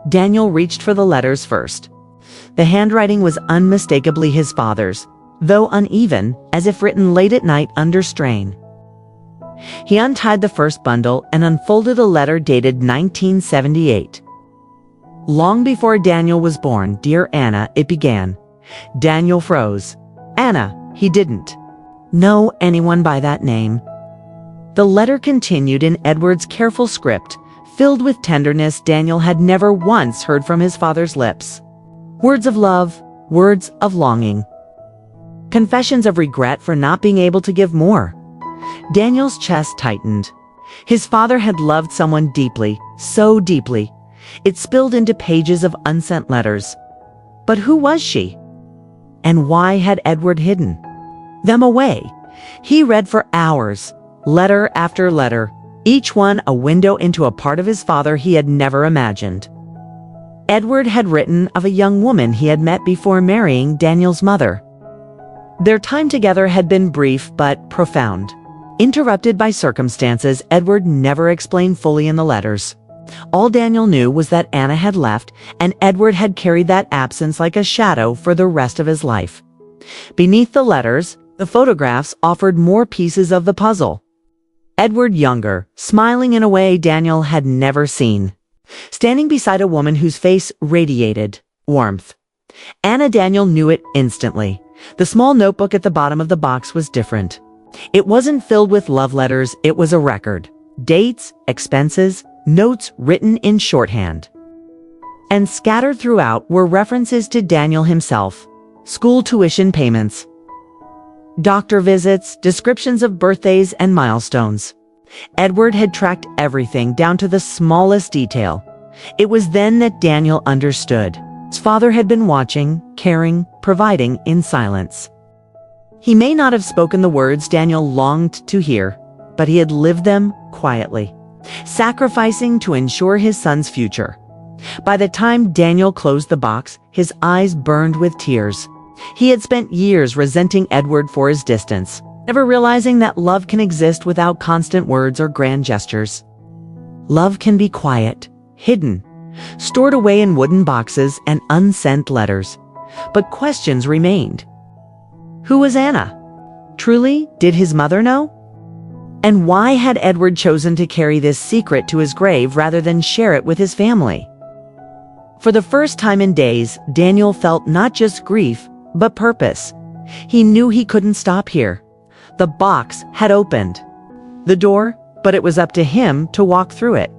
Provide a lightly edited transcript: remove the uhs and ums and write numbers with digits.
Daniel reached for the letters first. The handwriting was unmistakably his father's, though uneven, as if written late at night under strain. He untied the first bundle and unfolded a letter dated 1978. Long before Daniel was born, "Dear Anna," it began. Daniel froze. Anna, he didn't know anyone by that name. The letter continued in Edward's careful script, filled with tenderness Daniel had never once heard from his father's lips. Words of love, words of longing. Confessions of regret for not being able to give more. Daniel's chest tightened. His father had loved someone deeply, so deeply. It spilled into pages of unsent letters. But who was she? And why had Edward hidden them away? He read for hours, letter after letter, each one a window into a part of his father he had never imagined. Edward had written of a young woman he had met before marrying Daniel's mother. Their time together had been brief but profound. Interrupted by circumstances Edward never explained fully in the letters. All Daniel knew was that Anna had left, and Edward had carried that absence like a shadow for the rest of his life. Beneath the letters, the photographs offered more pieces of the puzzle. Edward younger, smiling in a way Daniel had never seen, standing beside a woman whose face radiated warmth. Anna. Daniel knew it instantly. The small notebook at the bottom of the box was different. It wasn't filled with love letters, it was a record. Dates, expenses, notes written in shorthand. And scattered throughout were references to Daniel himself, school tuition payments, doctor visits, descriptions of birthdays and milestones. Edward had tracked everything down to the smallest detail. It was then that Daniel understood. His father had been watching, caring, providing in silence. He may not have spoken the words Daniel longed to hear, but he had lived them quietly, sacrificing to ensure his son's future. By the time Daniel closed the box, his eyes burned with tears. He had spent years resenting Edward for his distance, never realizing that love can exist without constant words or grand gestures. Love can be quiet, hidden, stored away in wooden boxes and unsent letters. But questions remained. Who was Anna? Truly, did his mother know? And why had Edward chosen to carry this secret to his grave rather than share it with his family? For the first time in days, Daniel felt not just grief, but purpose. He knew he couldn't stop here. The box had opened the door, but it was up to him to walk through it.